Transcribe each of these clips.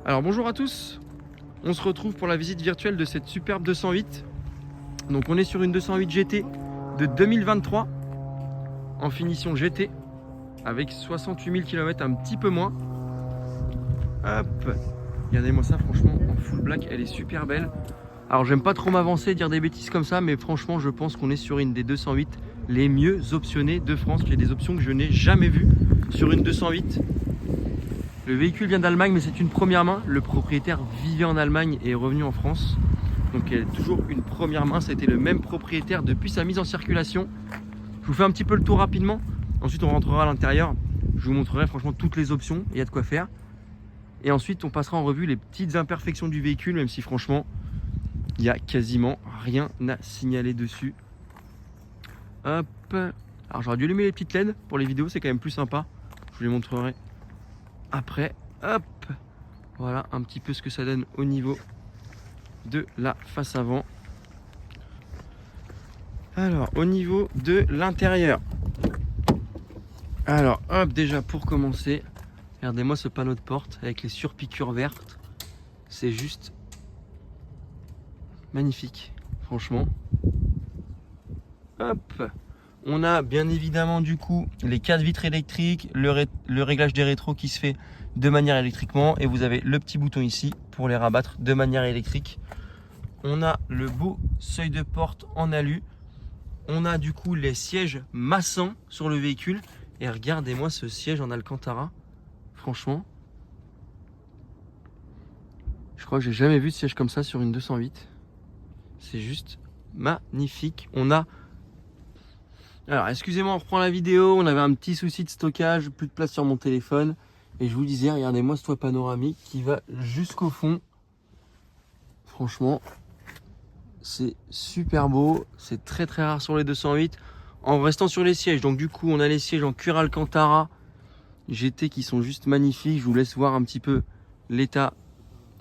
Alors bonjour à tous, on se retrouve pour la visite virtuelle de cette superbe 208. Donc on est sur une 208 GT de 2023 en finition GT avec 68 000 km, un petit peu moins. Hop, regardez-moi ça, franchement en full black, elle est super belle. Alors j'aime pas trop m'avancer, dire des bêtises comme ça, mais franchement je pense qu'on est sur une des 208 les mieux optionnées de France. Il y a des options que je n'ai jamais vues sur une 208. Le véhicule vient d'Allemagne, mais c'est une première main. Le propriétaire vivait en Allemagne et est revenu en France. Donc elle est toujours une première main. C'était le même propriétaire depuis sa mise en circulation. Je vous fais un petit peu le tour rapidement. Ensuite, on rentrera à l'intérieur. Je vous montrerai franchement toutes les options. Il y a de quoi faire. Et ensuite, on passera en revue les petites imperfections du véhicule, même si franchement, il n'y a quasiment rien à signaler dessus. Hop. Alors j'aurais dû allumer les petites LED pour les vidéos, c'est quand même plus sympa. Je vous les montrerai après. Hop, voilà un petit peu ce que ça donne au niveau de la face avant. Alors au niveau de l'intérieur, alors hop, déjà pour commencer, regardez-moi ce panneau de porte avec les surpiqûres vertes, c'est juste magnifique franchement. Hop, on a bien évidemment du coup les 4 vitres électriques, le réglage des rétros qui se fait de manière électriquement, et vous avez le petit bouton ici pour les rabattre de manière électrique. On a le beau seuil de porte en alu. On a du coup les sièges massants sur le véhicule, et regardez-moi ce siège en Alcantara. Franchement, je crois que j'ai jamais vu de siège comme ça sur une 208. C'est juste magnifique. On a... Alors, excusez-moi, on reprend la vidéo. On avait un petit souci de stockage, plus de place sur mon téléphone. Et je vous disais, regardez-moi ce toit panoramique qui va jusqu'au fond. Franchement, c'est super beau. C'est très très rare sur les 208. En restant sur les sièges, donc du coup, on a les sièges en cuir Alcantara GT qui sont juste magnifiques. Je vous laisse voir un petit peu l'état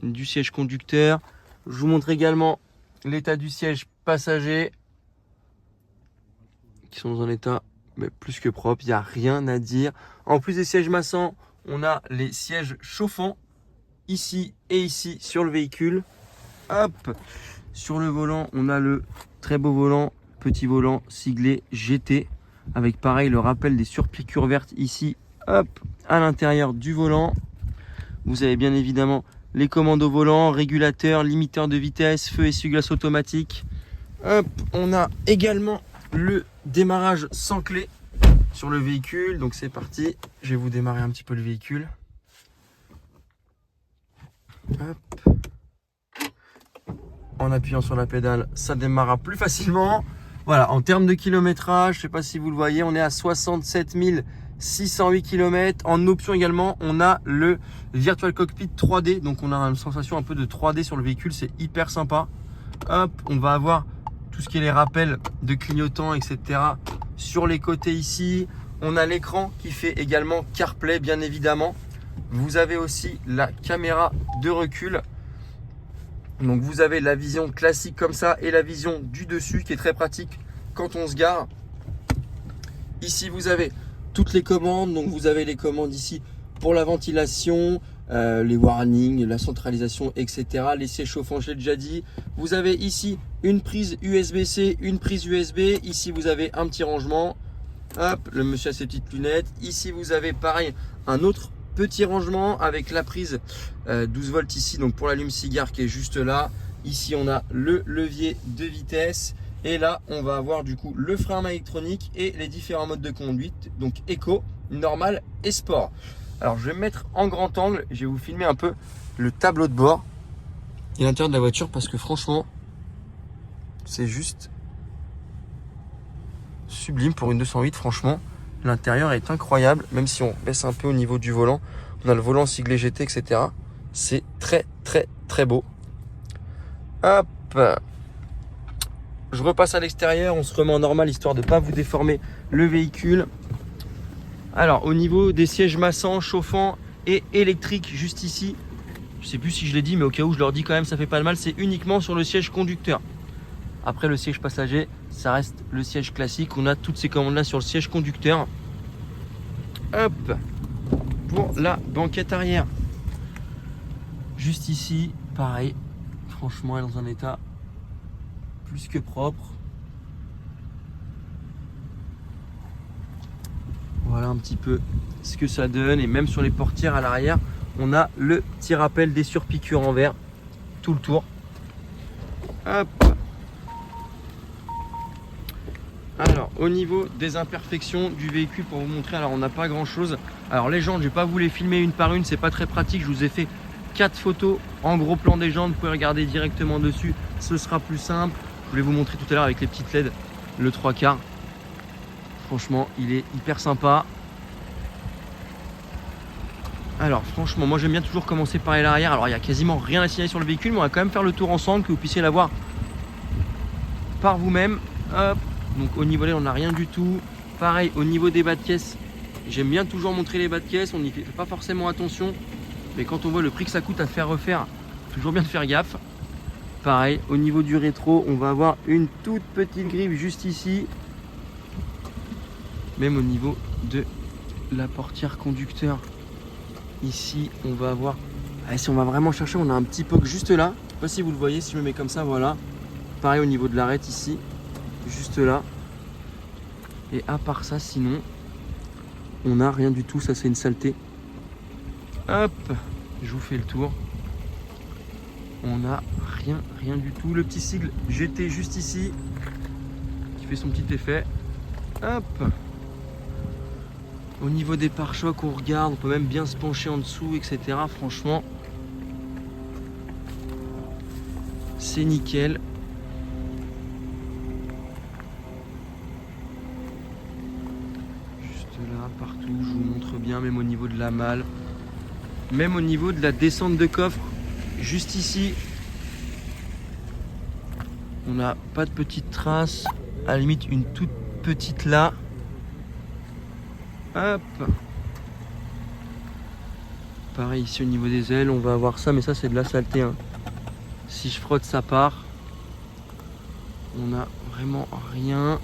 du siège conducteur. Je vous montre également l'état du siège passager, qui sont dans un état mais plus que propre, il n'y a rien à dire. En plus des sièges massants, on a les sièges chauffants ici et ici sur le véhicule. Hop, sur le volant, on a le très beau volant, petit volant siglé GT, avec pareil le rappel des surpiqûres vertes ici. Hop, à l'intérieur du volant, vous avez bien évidemment les commandes au volant, régulateur, limiteur de vitesse, feu essuie-glace automatique. Hop, on a également le démarrage sans clé sur le véhicule. Donc c'est parti, je vais vous démarrer un petit peu le véhicule. Hop. En appuyant sur la pédale, ça démarrera plus facilement. Voilà, en termes de kilométrage, je ne sais pas si vous le voyez, on est à 67 608 km. En option également, on a le Virtual Cockpit 3D. Donc on a une sensation un peu de 3D sur le véhicule, c'est hyper sympa. Hop, on va avoir tout ce qui est les rappels de clignotants, etc. Sur les côtés ici, on a l'écran qui fait également CarPlay, bien évidemment. Vous avez aussi la caméra de recul. Donc vous avez la vision classique comme ça et la vision du dessus qui est très pratique quand on se gare. Ici vous avez toutes les commandes. Donc vous avez les commandes ici pour la ventilation, les warnings, la centralisation, etc. Les sièges chauffants, je l'ai déjà dit. Vous avez ici une prise USB-C, une prise USB. Ici, vous avez un petit rangement. Hop, le monsieur a ses petites lunettes. Ici, vous avez pareil un autre petit rangement avec la prise 12 volts ici, donc pour l'allume-cigare qui est juste là. Ici, on a le levier de vitesse. Et là, on va avoir du coup le frein à main électronique et les différents modes de conduite. Donc, éco, normal et sport. Alors je vais me mettre en grand angle, je vais vous filmer un peu le tableau de bord et l'intérieur de la voiture parce que franchement c'est juste sublime pour une 208. Franchement l'intérieur est incroyable, même si on baisse un peu au niveau du volant, on a le volant siglé GT, etc. C'est très très très beau. Hop, je repasse à l'extérieur, on se remet en normal histoire de ne pas vous déformer le véhicule. Alors au niveau des sièges massants, chauffants et électriques juste ici, je sais plus si je l'ai dit mais au cas où je leur dis quand même, ça fait pas de mal, c'est uniquement sur le siège conducteur. Après le siège passager, ça reste le siège classique, on a toutes ces commandes là sur le siège conducteur. Hop, pour la banquette arrière, Juste ici, pareil. Franchement, elle est dans un état plus que propre. Voilà un petit peu ce que ça donne. Et même sur les portières à l'arrière, on a le petit rappel des surpiqûres en verre tout le tour. Hop. Alors au niveau des imperfections du véhicule, pour vous montrer, alors on n'a pas grand chose. Alors les jantes, je vais pas vous les filmer une par une, c'est pas très pratique. Je vous ai fait 4 photos en gros plan des jantes, vous pouvez regarder directement dessus, ce sera plus simple. Je voulais vous montrer tout à l'heure avec les petites LED le 3/4. Franchement il est hyper sympa. Alors franchement moi j'aime bien toujours commencer par l'arrière. Alors il n'y a quasiment rien à signaler sur le véhicule, mais on va quand même faire le tour ensemble, que vous puissiez la voir par vous-même. Hop. Donc au niveau là on n'a rien du tout. Pareil au niveau des bas de caisse, j'aime bien toujours montrer les bas de caisse, on n'y fait pas forcément attention, mais quand on voit le prix que ça coûte à faire refaire, toujours bien de faire gaffe. Pareil au niveau du rétro, on va avoir une toute petite griffe juste ici. Même au niveau de la portière conducteur, ici on va avoir, si on va vraiment chercher, on a un petit poke juste là. Je sais pas si vous le voyez, si je me mets comme ça, voilà. Pareil au niveau de l'arête ici, juste là. Et à part ça, sinon, on n'a rien du tout. Ça, c'est une saleté. Hop, je vous fais le tour. On n'a rien du tout. Le petit sigle GT juste ici, qui fait son petit effet. Hop. Au niveau des pare-chocs, on regarde. On peut même bien se pencher en dessous, etc. Franchement, c'est nickel. Là, partout, je vous montre bien, même au niveau de la malle, même au niveau de la descente de coffre, juste ici, on n'a pas de petites traces, à la limite une toute petite là. Hop. Pareil ici au niveau des ailes, on va avoir ça, mais ça c'est de la saleté, hein. Si je frotte, ça part. On n'a vraiment rien.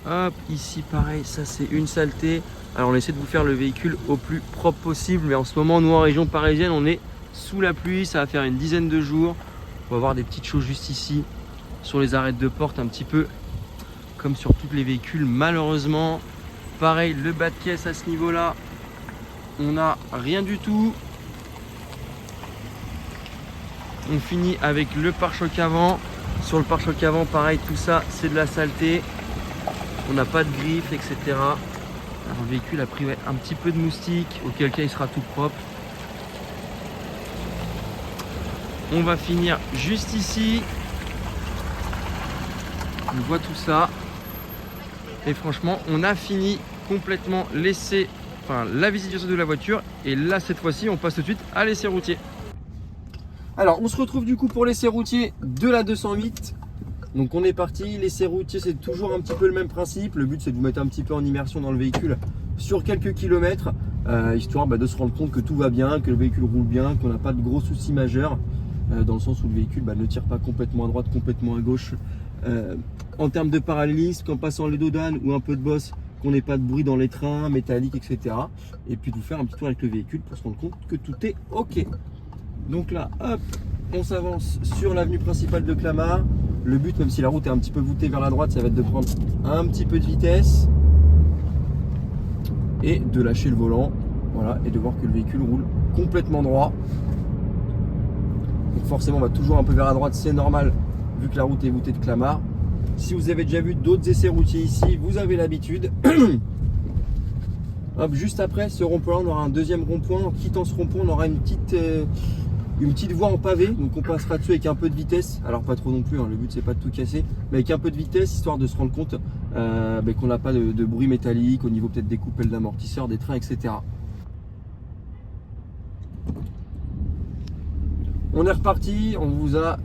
Hop, ici pareil, ça c'est une saleté. Alors on essaie de vous faire le véhicule au plus propre possible, mais en ce moment nous en région parisienne on est sous la pluie, ça va faire une dizaine de jours. On va avoir des petites choses juste ici sur les arêtes de porte, un petit peu comme sur tous les véhicules malheureusement. Pareil, le bas de caisse à ce niveau là, on n'a rien du tout. On finit avec le pare-choc avant. Sur le pare-choc avant pareil, tout ça c'est de la saleté. On n'a pas de griffe, etc. Alors, le véhicule a pris un petit peu de moustique, auquel cas il sera tout propre. On va finir juste ici. On voit tout ça. Et franchement, on a fini complètement la visite de la voiture. Et là, cette fois-ci, on passe tout de suite à l'essai routier. Alors, on se retrouve du coup pour l'essai routier de la 208. Donc on est parti, l'essai routier c'est toujours un petit peu le même principe. Le but c'est de vous mettre un petit peu en immersion dans le véhicule sur quelques kilomètres, histoire de se rendre compte que tout va bien, que le véhicule roule bien, qu'on n'a pas de gros soucis majeurs, dans le sens où le véhicule ne tire pas complètement à droite, complètement à gauche. En termes de parallélisme, qu'en passant les dodanes ou un peu de bosse, qu'on n'ait pas de bruit dans les trains, métalliques, etc. Et puis de vous faire un petit tour avec le véhicule pour se rendre compte que tout est ok. Donc là, hop, on s'avance sur l'avenue principale de Clamart. Le but, même si la route est un petit peu voûtée vers la droite, ça va être de prendre un petit peu de vitesse et de lâcher le volant, voilà, et de voir que le véhicule roule complètement droit. Donc forcément, on va toujours un peu vers la droite, c'est normal vu que la route est voûtée de Clamart. Si vous avez déjà vu d'autres essais routiers ici, vous avez l'habitude. Hop, juste après ce rond-point, on aura un deuxième rond-point. En quittant ce rond-point, on aura une petite voie en pavé, donc on passera dessus avec un peu de vitesse, alors pas trop non plus, hein, le but c'est pas de tout casser, mais avec un peu de vitesse, histoire de se rendre compte qu'on n'a pas de bruit métallique au niveau peut-être des coupelles d'amortisseurs, des trains, etc. On est reparti, on vous a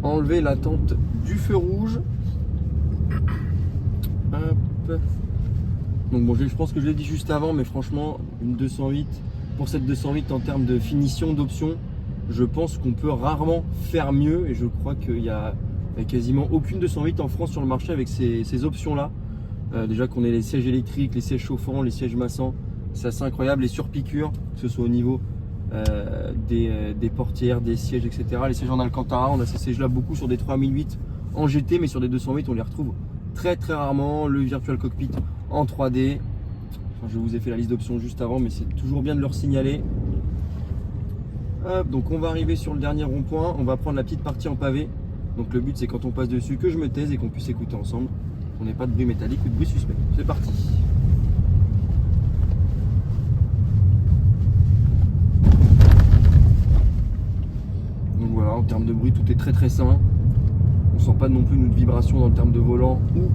enlevé la tente du feu rouge. Hop. Donc bon, je pense que je l'ai dit juste avant, mais franchement, une 208, pour cette 208 en termes de finition, d'options, je pense qu'on peut rarement faire mieux, et je crois qu'il y a quasiment aucune 208 en France sur le marché avec ces options-là. Déjà qu'on ait les sièges électriques, les sièges chauffants, les sièges massants, c'est assez incroyable. Les surpiqûres, que ce soit au niveau des portières, des sièges, etc. Les sièges en Alcantara, on a ces sièges là beaucoup sur des 3008 en GT, mais sur des 208 on les retrouve très rarement. Le Virtual Cockpit en 3D. Enfin, je vous ai fait la liste d'options juste avant, mais c'est toujours bien de leur signaler. Hop, donc on va arriver sur le dernier rond-point, on va prendre la petite partie en pavé. Donc le but c'est quand on passe dessus que je me taise et qu'on puisse écouter ensemble. On n'ait pas de bruit métallique ou de bruit suspect. C'est parti. Donc voilà, en termes de bruit tout est très sain. On sent pas non plus une vibration dans le terme de volant ou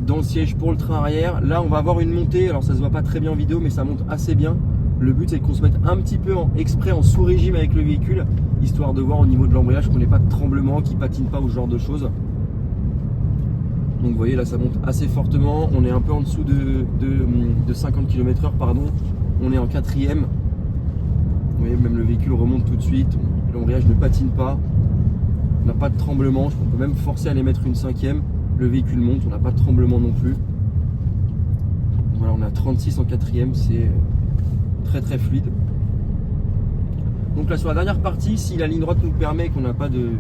dans le siège pour le train arrière. Là on va avoir une montée, alors ça se voit pas très bien en vidéo mais ça monte assez bien. Le but c'est qu'on se mette un petit peu exprès en sous-régime avec le véhicule, histoire de voir au niveau de l'embrayage qu'on n'ait pas de tremblement, qu'il patine pas ou ce genre de choses. Donc vous voyez là ça monte assez fortement, on est un peu en dessous de 50 km/h pardon, on est en 4ème. Vous voyez même le véhicule remonte tout de suite, l'embrayage ne patine pas, on n'a pas de tremblement, on peut même forcer à les mettre une 5ème, le véhicule monte, on n'a pas de tremblement non plus. Voilà, on est à 36 en 4ème, c'est très fluide. Donc là sur la dernière partie, si la ligne droite nous permet qu'on n'a pas de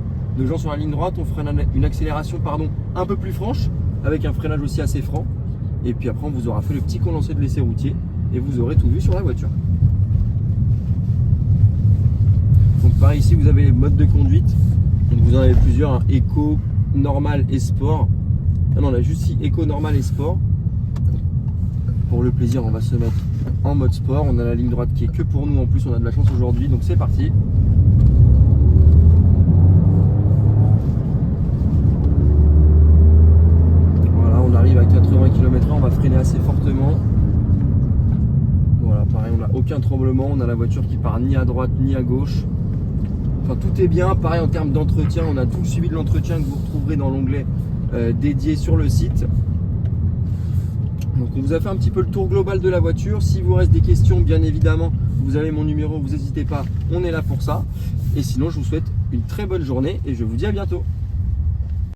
gens sur la ligne droite, on fera une accélération un peu plus franche, avec un freinage aussi assez franc. Et puis après on vous aura fait le petit condensé de l'essai routier et vous aurez tout vu sur la voiture. Donc pareil ici vous avez les modes de conduite. Donc vous en avez plusieurs, hein, Eco, Normal et Sport. Ah non, on a juste ici Eco, Normal et Sport. Pour le plaisir on va se mettre en mode sport. On a la ligne droite qui est que pour nous en plus, on a de la chance aujourd'hui, donc c'est parti. Voilà, on arrive à 80 km/h, on va freiner assez fortement. Voilà, pareil, on n'a aucun tremblement, on a la voiture qui part ni à droite ni à gauche. Enfin tout est bien, pareil en termes d'entretien, on a tout le suivi de l'entretien que vous retrouverez dans l'onglet dédié sur le site. Donc on vous a fait un petit peu le tour global de la voiture. Si vous reste des questions, bien évidemment, vous avez mon numéro, vous n'hésitez pas, on est là pour ça. Et sinon, je vous souhaite une très bonne journée et je vous dis à bientôt.